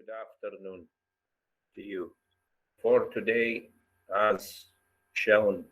Good afternoon to you. For today, as shown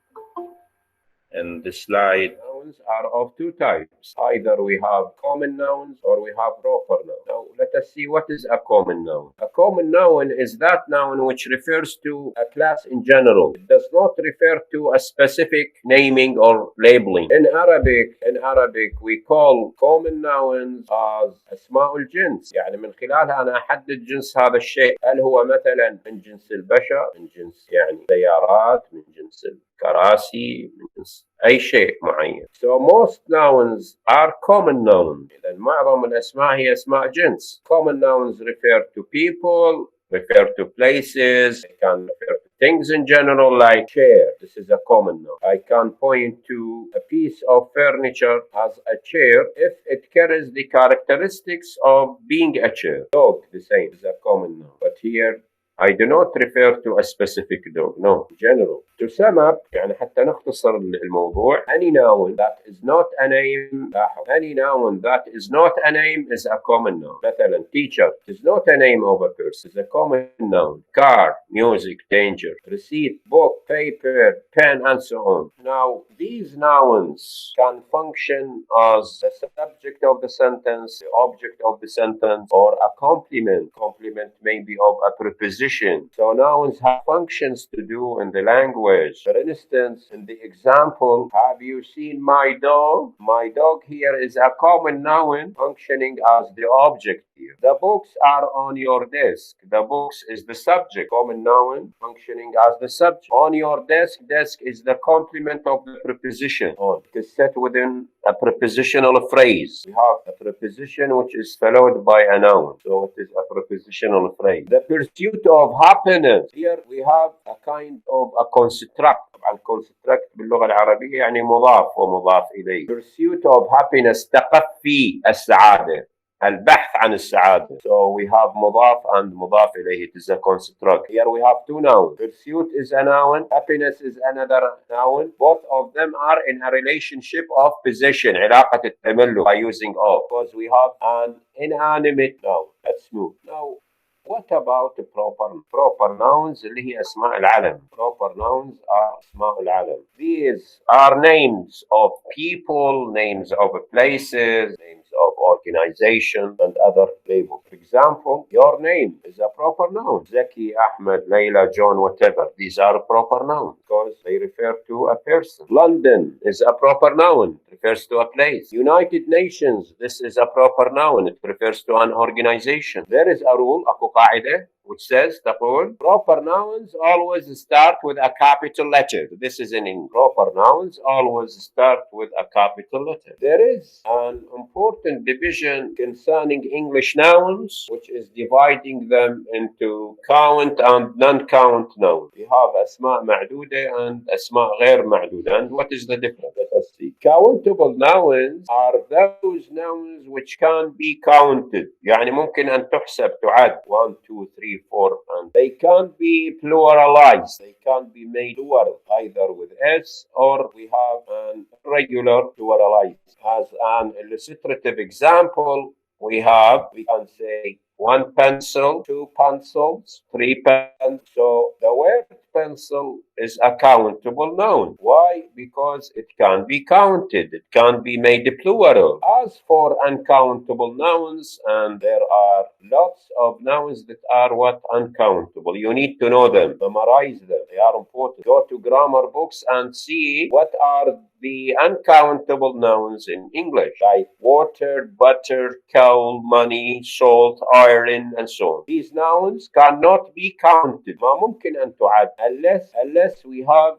in the slide, nouns are of two types. Either we have common nouns or we have proper nouns. Now, let us see what is a common noun. A common noun is that noun which refers to a class in general. It does not refer to a specific naming or labeling. In Arabic, we call common nouns as أسماء الجنس. يعني من خلالها أنا أحدد جنس هذا الشيء. هل هو مثلا من جنس البشر، من جنس يعني سيارات، من جنس كراسي، من أي شيء معين. So most nouns are common nouns. إذا معظم الأسماء هي أسماء جنس. Common nouns refer to people, refer to places, they can refer to things in general like chair. This is a common noun. I can point to a piece of furniture as a chair if it carries the characteristics of being a chair. Dog, the same, is a common noun. But here I do not refer to a specific dog, no, general. To sum up, يعني حتى نختصر الموضوع, any noun that is not a name, any noun that is not a name is a common noun. مثلا teacher is not a name of a person, it's a common noun. Car, music, danger, receipt, book, paper, pen, and so on. Now, these nouns can function as the subject of the sentence, the object of the sentence, or a complement. Complement may be of a preposition. So nouns have functions to do in the language. For instance, in the example, have you seen my dog? My dog here is a common noun functioning as the object here. The books are on your desk. The books is the subject. Common noun functioning as the subject. On your desk, desk is the complement of the preposition. On. It is set within a prepositional phrase. We have a preposition which is followed by a noun. So it is a prepositional phrase. The pursuit of happiness. Here we have a kind of a construct. الconstruct باللغة العربية يعني مضاف ومضاف إليه. Pursuit of happiness, تقفي السعادة. البحث عن السعادة. So we have مضاف and مضاف إليه. It is a construct. Here we have two nouns. Pursuit is a noun. Happiness is another noun. Both of them are in a relationship of possession. علاقة التملك by using of. Because we have an inanimate noun. Let's move. Now, what about the proper nouns اللي هي أسماء العلم. Proper nouns are أسماء العلم. These are names of people, names of places, names of organization and other labels. For example, your name is a proper noun. Zaki, Ahmed, Layla, John, whatever. These are proper nouns because they refer to a person. London is a proper noun. It refers to a place. United Nations, this is a proper noun. It refers to an organization. There is a rule, أكو قاعدة, which says تقول proper nouns always start with a capital letter. This is in English. Proper nouns always start with a capital letter. There is an important division concerning English nouns, which is dividing them into count and non-count nouns. We have أسماء معدودة and أسماء غير معدودة. And what is the difference? Let us see. Countable nouns are those nouns which can be counted. يعني ممكن أن تحسب تعد 1, 2, 3, 4, and they can't be pluralized. They can't be made plural either with S or we have an irregular pluralized. As an illustrative example, we can say 1 pencil, 2 pencils, 3 pens. So the word pencil is a countable noun. Why? Because it can be counted. It can be made plural. As for uncountable nouns, and there are lots of nouns that are uncountable. You need to know them, memorize them. They are important. Go to grammar books and see what are the uncountable nouns in English, like water, butter, coal, money, salt, iron, and so on. These nouns cannot be counted. ما ممكن أن تعد unless we have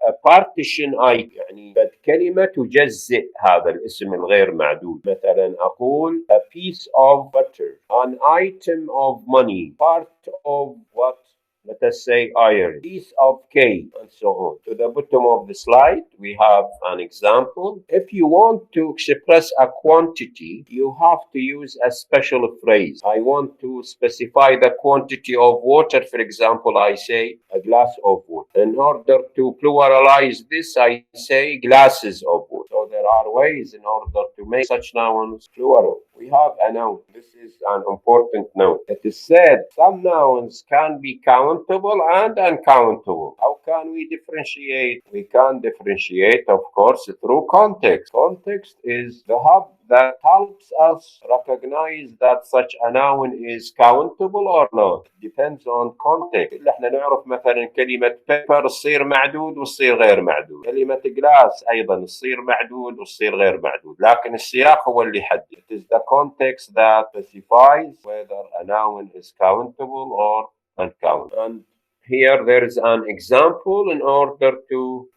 a partition I يعني كلمة تجزئ هذا الاسم الغير معدود. مثلا أقول a piece of butter, an item of money, part of what? Let us say iron, piece of cake, and so on. To the bottom of the slide, we have an example. If you want to express a quantity, you have to use a special phrase. I want to specify the quantity of water. For example, I say a glass of water. In order to pluralize this, I say glasses of water. So there there are ways in order to make such nouns plural. We have a noun. This is an important noun. It is said some nouns can be countable and uncountable. How can we differentiate? We can differentiate, of course, through context. Context is the hub that helps us recognize that such a noun is countable or not. Depends on context. اللي احنا نعرف مثلا كلمة paper تصير معدود وتصير غير معدود. كلمة glass أيضا تصير معدود وتصير غير معدود. لكن السياق هو اللي يحدد. It is the context that specifies whether a noun is countable or uncountable. And here there is an example in order to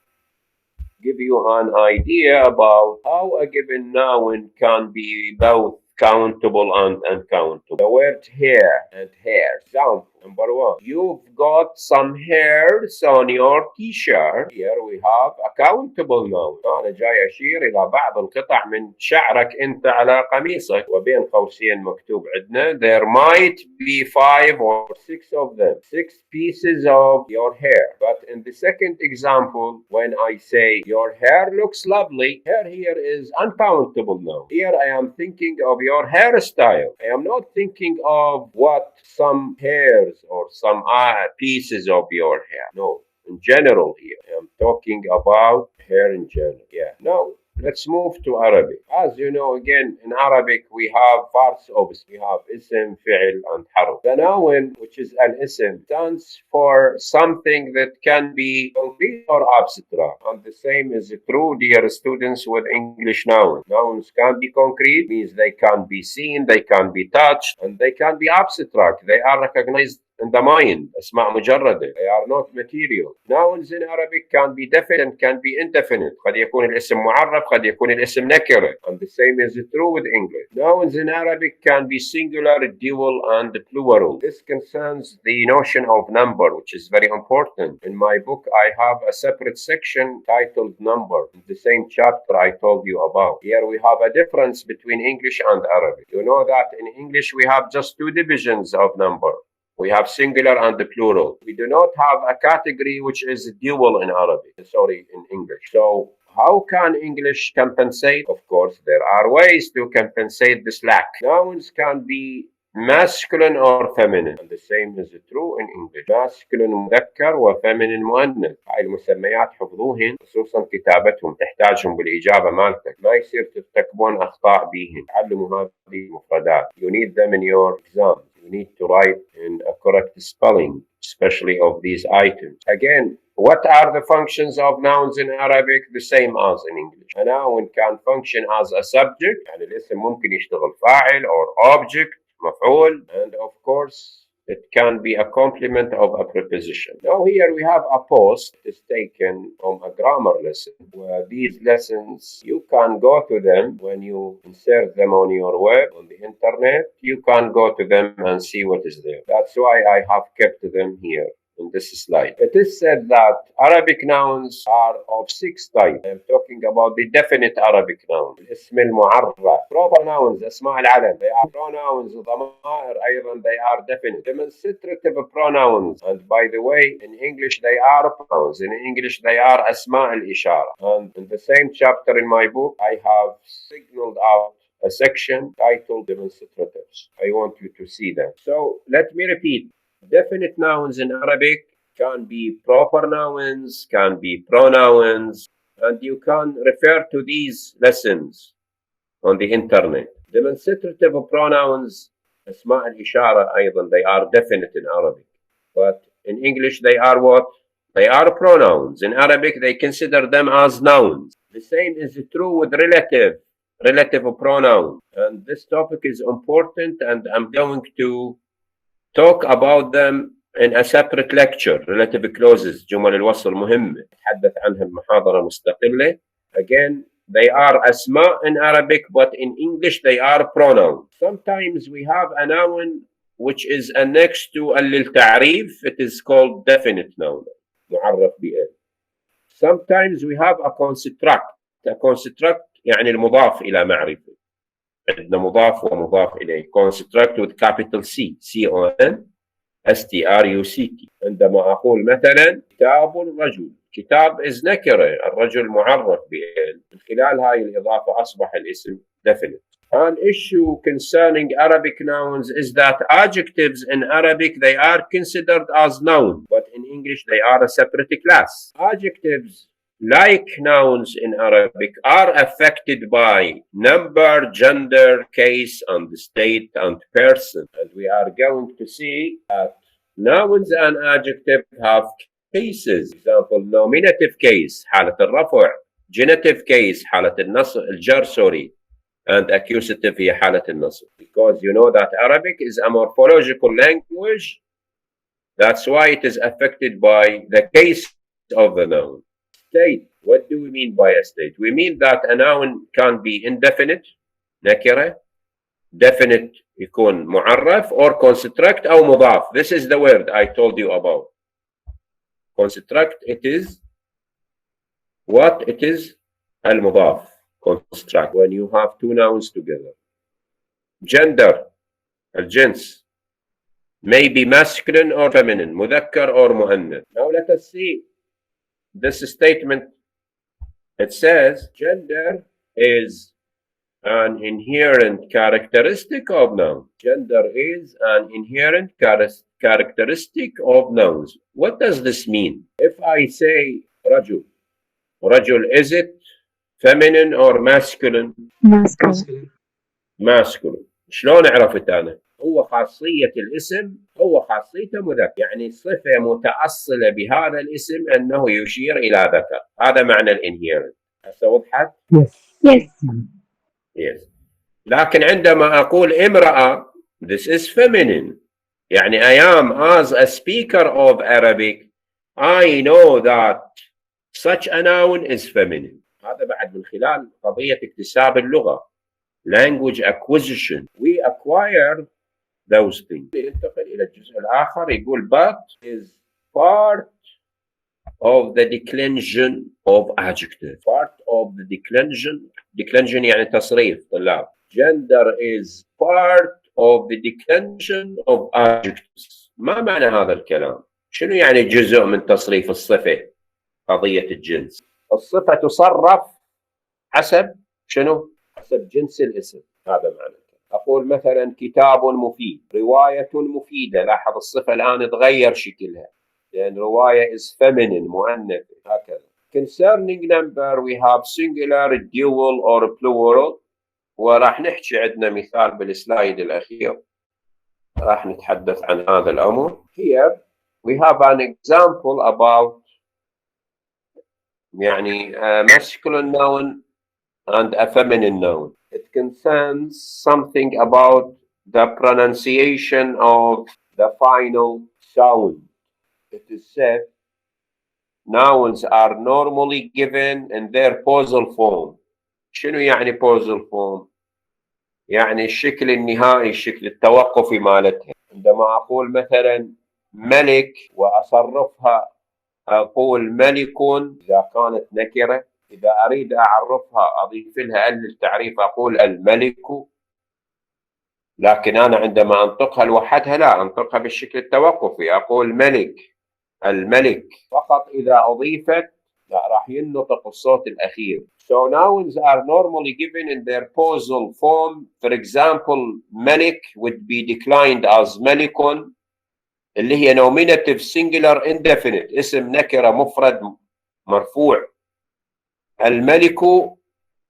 give you an idea about how a given noun can be both countable and uncountable. The word hair and hair. Example number one. You've got some hairs on your t-shirt. Here we have a countable noun. أنا جاي أشير إلى بعض القطع من شعرك أنت على قميصك. وبين قوسين مكتوب عندنا there might be 5 or 6 of them. 6 pieces of your hair. But in the second example, when I say your hair looks lovely, hair here is uncountable noun. Here I am thinking of your hairstyle. I am not thinking of what some hairs or some pieces of your hair. No, in general here. I am talking about hair in general. Yeah. Now, let's move to Arabic. As you know, again, in Arabic, we have parts of it. We have ism, fi'l, and harf. The noun, which is an ism, stands for something that can be concrete or abstract. And the same is true, dear students, with English nouns. Nouns can be concrete, means they can be seen, they can be touched, and they can be abstract. They are recognized in the mind. أسماء مجردة. They are not material. Nouns in Arabic can be definite and can be indefinite. قد يكون الاسم معرف قد يكون الاسم نكرة. And the same is true with English. Nouns in Arabic can be singular, dual, and plural. This concerns the notion of number, which is very important. In my book, I have a separate section titled Number. In the same chapter I told you about. Here we have a difference between English and Arabic. You know that in English we have just 2 divisions of number. We have singular and plural. We do not have a category which is dual in in English. So how can English compensate? Of course, there are ways to compensate this lack. Nouns can be masculine or feminine. And the same is true in English. Masculine مذكر وفeminine مؤنث. هاي المسميات حفظوهن خصوصا كتابتهم تحتاجهم بالإجابة مالتك. ما يصير ترتكبون أخطاء بيهن. تعلموا هذه المفردات. You need them in your exam. You need to write in a correct spelling, especially of these items. Again, what are the functions of nouns in Arabic? The same as in English. A noun can function as a subject, يعني الاسم ممكن يشتغل فاعل or object, مفعول, and of course it can be a complement of a preposition. Now here we have a post. It is taken from a grammar lesson. Where these lessons, you can go to them when you insert them on your web, on the internet. You can go to them and see what is there. That's why I have kept them here in this slide. It is said that Arabic nouns are of 6 types. I'm talking about the definite Arabic nouns. الاسم المعرف. Proper nouns, أسماء العلم. They are pronouns. ضمائر أيضا they are definite. Demonstrative pronouns. And by the way, in English they are pronouns. In English they are أسماء الإشارة. And in the same chapter in my book, I have signaled out a section titled Demonstratives. I want you to see that. So let me repeat. Definite nouns in Arabic can be proper nouns, can be pronouns, and you can refer to these lessons on the internet. Demonstrative pronouns, أسماء الإشارة أيضا, they are definite in Arabic. But in English they are what? They are pronouns. In Arabic they consider them as nouns. The same is true with relative pronouns. And this topic is important and I'm going to talk about them in a separate lecture. Relative clauses, جمل الوصل مهمة نتحدث عنها المحاضرة مستقلة. Again, they are أسماء in Arabic, but in English they are pronouns. Sometimes we have a noun which is annexed to للتعريف. It is called definite noun. معرف بإيه. Sometimes we have a construct. A construct يعني المضاف إلى معرفة. عندنا مضاف ومضاف إليه. construct with capital C. C-O-N-S-T-R-U-C-T. عندما أقول مثلا كتاب الرجل. كتاب is نكرة، الرجل معرف بإن. من خلال هاي الإضافة أصبح الاسم definite. An issue concerning Arabic nouns is that adjectives in Arabic, they are considered as nouns, but in English they are a separate class. Adjectives like nouns in Arabic are affected by number, gender, case, and state and person. And we are going to see that nouns and adjectives have cases. For example, nominative case حالة الرفع, genitive case حالة الجر and accusative هي حالة النصب. Because you know that Arabic is a morphological language, that's why it is affected by the case of the noun. State, what do we mean by a state? We mean that a noun can be indefinite, نكرة, definite يكون معرف, or construct أو مضاف. This is the word I told you about. Construct, it is what? It is المضاف. Construct, when you have two nouns together. Gender, الجنس, may be masculine or feminine, مذكر or مؤنث. Now let us see this statement. It says gender is an inherent characteristic of nouns. Gender is an inherent characteristic of nouns. What does this mean? If I say رجل, رجل, is it feminine or masculine? Masculine. Masculine. شلون عرفت أنا؟ هو خاصية الاسم، هو خاصيته مذكر، يعني صفة متأصلة بهذا الاسم أنه يشير إلى ذكر. هذا معنى الانهيرنت. هسه وضحت؟ Yes. لكن عندما أقول امرأة, this is feminine. يعني I am, as a speaker of Arabic, I know that such a noun is feminine. هذا بعد من خلال قضية اكتساب اللغة. Language acquisition. We acquire those things. ينتقل إلى الجزء الآخر يقول but is part of the declension of adjective. Part of the declension. Declension يعني تصريف طلاب. Gender is part of the declension of adjectives. ما معنى هذا الكلام؟ شنو يعني جزء من تصريف الصفة؟ قضية الجنس. الصفة تصرف حسب شنو؟ حسب جنس الاسم. هذا معنى. أقول مثلا كتاب مفيد، رواية مفيدة. لاحظ الصفة الآن تغير شكلها، لأن رواية is feminine مؤنث. هكذا. Concerning number we have singular, dual or plural. وراح نحكي عندنا مثال بالسلايد الأخير راح نتحدث عن هذا الأمر. Here we have an example about يعني a masculine noun and a feminine noun. It concerns something about the pronunciation of the final sound. It is said nouns are normally given in their posal form. شنو يعني posal form؟ يعني الشكل النهائي، الشكل التوقفي مالتها. عندما أقول مثلا ملك وأصرفها أقول ملك إذا كانت نكرة. إذا أريد أعرفها أضيف لها التعريف أقول الملك. لكن أنا عندما أنطقها لوحدها لا، أنطقها بالشكل التوقفي أقول ملك، الملك. فقط إذا أضيفت لا راح ينطق الصوت الأخير. So nouns are normally given in their posal form. For example, ملك would be declined as ملك اللي هي nominative singular indefinite، اسم نكرة مفرد مرفوع. الملك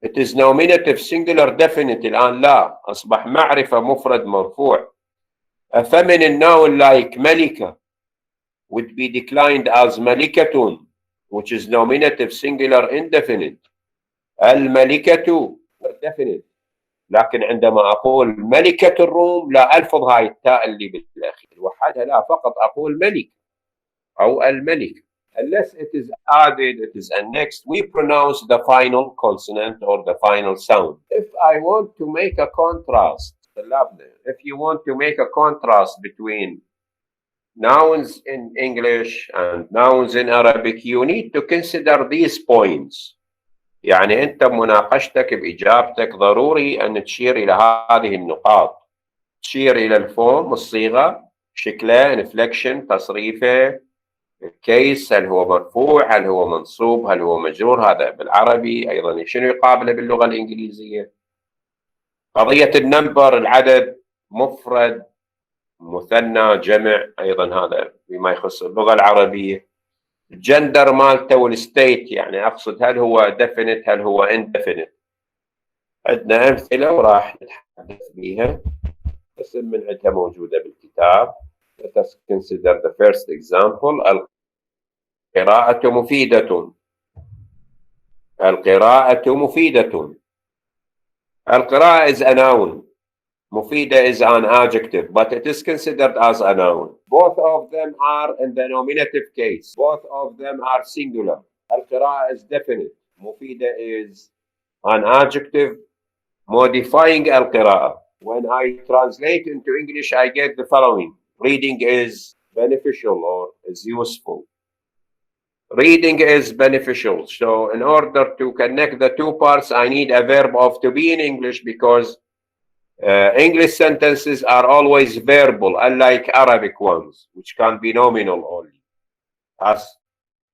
it is nominative singular definite الآن لا، أصبح معرفة مفرد مرفوع. A feminine noun like ملكة would be declined as ملكة which is nominative singular indefinite. الملكة definite. لكن عندما أقول ملكة الروم لا ألفظ هاي التاء اللي بالأخير وحدها، لا، فقط أقول ملك أو الملك. Unless it is added, it is annexed, we pronounce the final consonant or the final sound. If I want to make a contrast, if you want to make a contrast between nouns in English and nouns in Arabic, you need to consider these points. يعني أنت بمناقشتك بإجابتك ضروري أن تشير إلى هذه النقاط. تشير إلى الفورم، الصيغة، شكله، inflection، تصريفه، الكيس هل هو مرفوع، هل هو منصوب، هل هو مجرور، هذا بالعربي. أيضا شنو يقابله باللغة الإنجليزية؟ قضية النمبر، العدد، مفرد، مثنى، جمع، أيضا هذا بما يخص اللغة العربية. الجندر مالته والستيت، يعني أقصد هل هو definite هل هو indefinite. عندنا أمثلة وراح نتحدث بها، قسم من عندها موجودة بالكتاب. Let us consider the first example. القراءة مفيدة. القراءة مفيدة. القراءة is a noun. مفيدة is an adjective, but it is considered as a noun. Both of them are in the nominative case. Both of them are singular. القراءة is definite. مفيدة is an adjective modifying القراءة. When I translate into English, I get the following. Reading is beneficial or is useful. Reading is beneficial. So in order to connect the two parts, I need a verb of to be in English, because English sentences are always verbal, unlike Arabic ones, which can be nominal only, as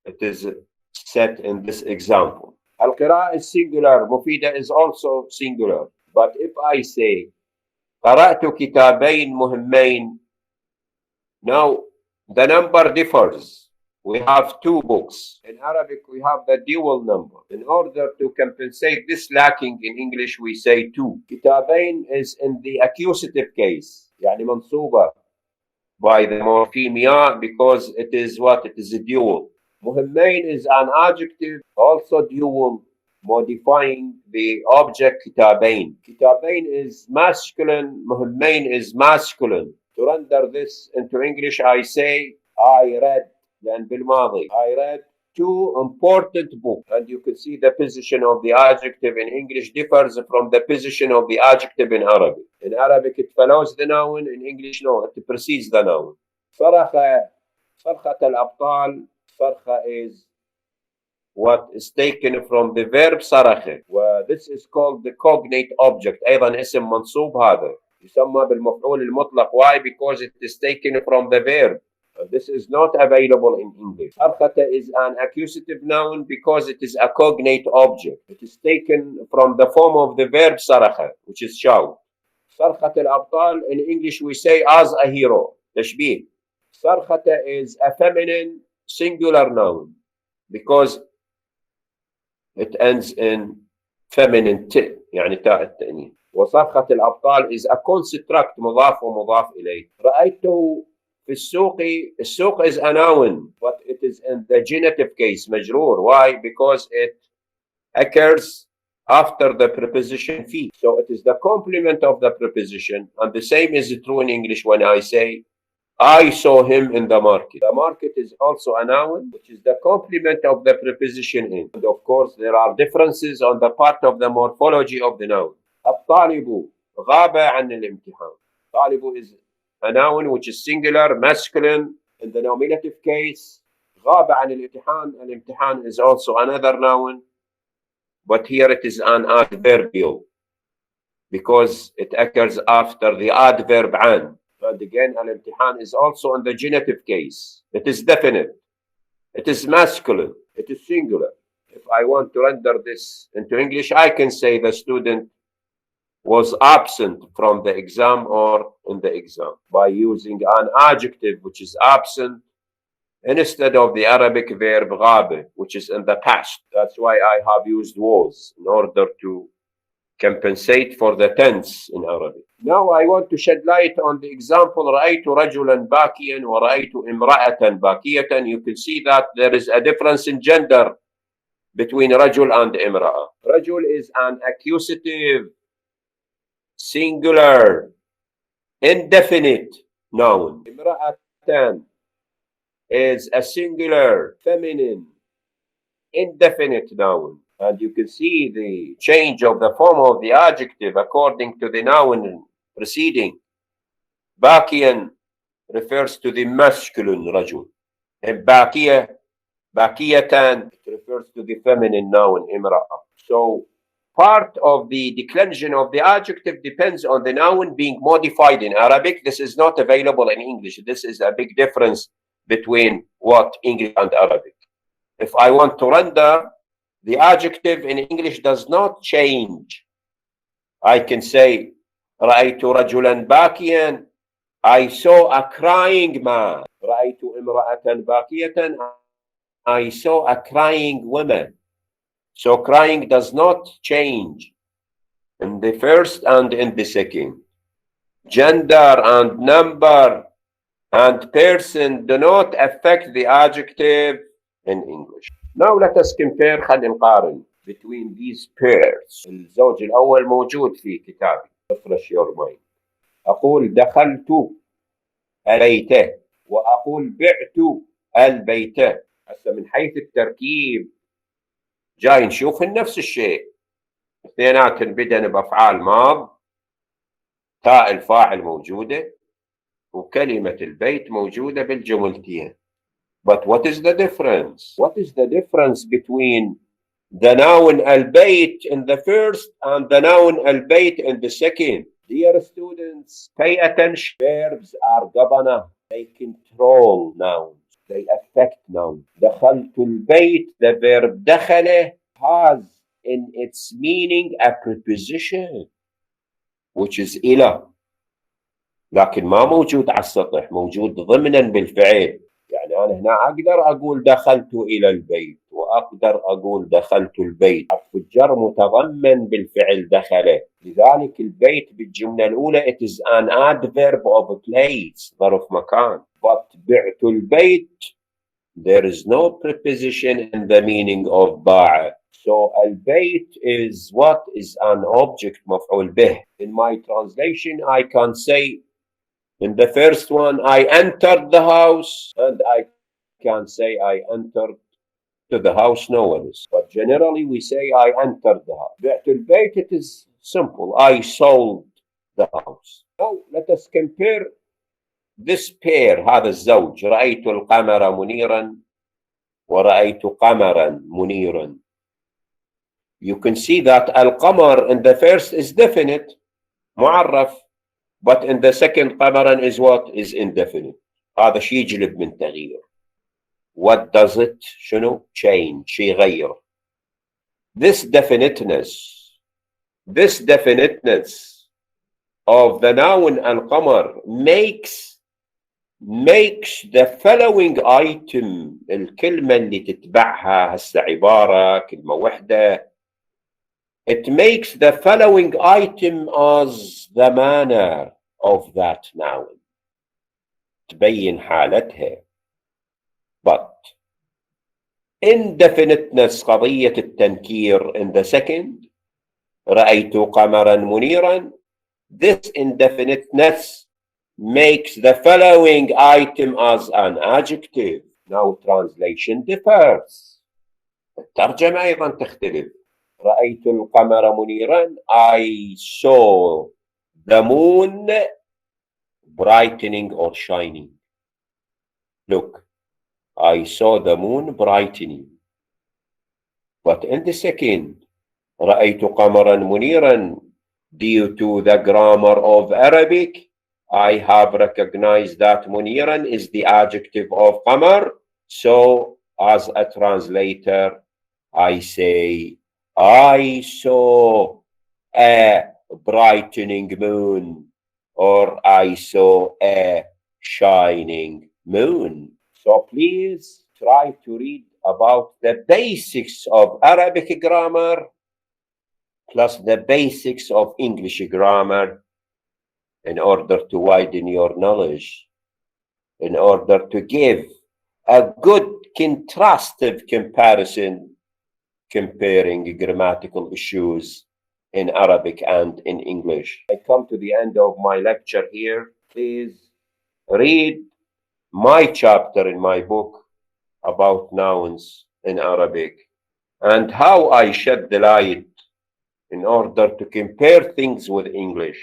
it is set in this example. Al-Qira'ah is singular, Mufida is also singular. But if I say قرأت كتابين مهمين, now the number differs. We have two books. In Arabic, we have the dual number. In order to compensate this lacking in English, we say two. كتابين is in the accusative case, يعني منصوبة by the morpheme ya, because it is what? It is a dual. مهمين is an adjective, also dual, modifying the object كتابين. كتابين is masculine, مهمين is masculine. To render this into English, I say I read. Then بالماضي, I read two important books. And you can see the position of the adjective in English differs from the position of the adjective in Arabic. In Arabic, it follows the noun. In English, no, it precedes the noun. صرخة الأبطال. صرخة is what is taken from the verb صرخة. This is called the cognate object. أيضا اسم منصوب هذا. يسمى بالمفعول المطلق. Why? Because it is taken from the verb. This is not available in English. Sarkhata is an accusative noun because it is a cognate object. It is taken from the form of the verb sarakha, which is shout. Sarkhat al-abtal, in English we say as a hero. Tashbih. Sarkhata is a feminine singular noun because it ends in feminine t, يعني تاء التأنيث. وصرخة الأبطال is a construct مضاف ومضاف إليه. رأيته في السوق is a noun, but it is in the genitive case, مجرور. Why? Because it occurs after the preposition في. So it is the complement of the preposition, and the same is true in English when I say I saw him in the market. The market is also a noun, which is the complement of the preposition in. And of course, there are differences on the part of the morphology of the noun. الطالب غاب عن الامتحان. طالب is a noun which is singular, masculine. In the nominative case, غاب عن الامتحان. الامتحان is also another noun, but here it is an adverbial because it occurs after the adverb عن. And again, al-imtihan is also in the genitive case. It is definite. It is masculine. It is singular. If I want to render this into English, I can say the student was absent from the exam or in the exam by using an adjective which is absent instead of the Arabic verb غاب, which is in the past. That's why I have used was in order to compensate for the tense in Arabic. Now I want to shed light on the example رأيت رجلا باكيا ورأيت امرأة باكية. You can see that there is a difference in gender between رجل and امرأة. رجل is an accusative, singular, indefinite noun. امرأة is a singular, feminine, indefinite noun. And you can see the change of the form of the adjective according to the noun preceding. باكيا refers to the masculine رجل. باكية, باكية, it refers to the feminine noun امرأة. So part of the declension of the adjective depends on the noun being modified in Arabic. This is not available in English. This is a big difference between what English and Arabic. If I want to render, the adjective in English does not change. I can say رأيت رجلا باكيا. I saw a crying man. رأيت امرأة باكية. I saw a crying woman. So crying does not change in the first and in the second. Gender and number and person do not affect the adjective in English. Now let us compare. خلينا نقارن between these pairs. الزوج الأول موجود في كتابي. refresh your mind. أقول دخلت البيت وأقول بعت البيت. هسه من حيث التركيب جاي نشوف نفس الشيء. اثنيناتن بدن بأفعال ماض، تاء الفاعل موجودة وكلمة البيت موجودة بالجملتين. But what is the difference? What is the difference between the noun البيت in the first and the noun البيت in the second? Dear students, pay attention. Verbs are governor. They control nouns. They affect nouns. دخلت البيت, the verb دخل has in its meaning a preposition which is إلى، لكن ما موجود على السطح، موجود ضمنا بالفعل. يعني أنا هنا أقدر أقول دخلت إلى البيت وأقدر أقول دخلت البيت. حرف الجر متضمن بالفعل دخل. لذلك البيت بالجملة الأولى it is an adverb of place، ظرف مكان. But بعت البيت there is no preposition in the meaning of باع. So البيت is what is an object مفعول به. In my translation I can say in the first one, I entered the house, and I can say I entered to the house, no one is. But generally we say I entered the house. بعت البيت, it is simple. I sold the house. Now let us compare this pair. هذا الزوج. رأيت القمر منيرا ورأيت قمرا منيرا. You can see that القمر in the first is definite, معرف. But in the second قمرا is what? Is indefinite. هذا شيء يجلب من تغيير. What does it? شنو? Change. شيء يغير. This definiteness of the noun القمر makes the following item. الكلمة اللي تتبعها هسه عبارة كلمة واحدة. It makes the following item as the manner of that noun. تبين حالتها. But indefiniteness قضية التنكير in the second. رأيت قمرا منيرا. This indefiniteness makes the following item as an adjective. Now translation differs. الترجمة أيضا تختلف. رأيت القمر منيرا. I saw the moon brightening or shining. Look, I saw the moon brightening. But in the second, رأيت قمرا منيرا, due to the grammar of Arabic, I have recognized that منيرا is the adjective of قمر. So as a translator, I say, I saw a brightening moon, or I saw a shining moon. So please try to read about the basics of Arabic grammar plus the basics of English grammar in order to widen your knowledge, in order to give a good contrastive comparison comparing grammatical issues in Arabic and in English. I come to the end of my lecture here. Please read my chapter in my book about nouns in Arabic and how I shed the light in order to compare things with English.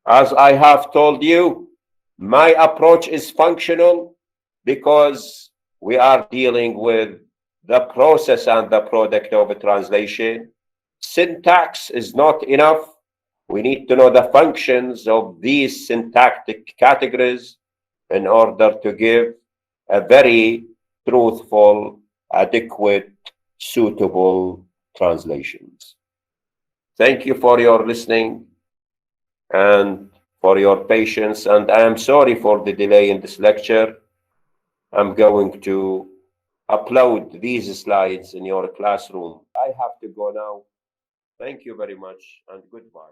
As I have told you, my approach is functional because we are dealing with the process and the product of a translation. Syntax is not enough. We need to know the functions of these syntactic categories in order to give a very truthful, adequate, suitable translations. Thank you for your listening and for your patience. And I am sorry for the delay in this lecture. I'm going to upload these slides in your classroom. I have to go now. Thank you very much and goodbye.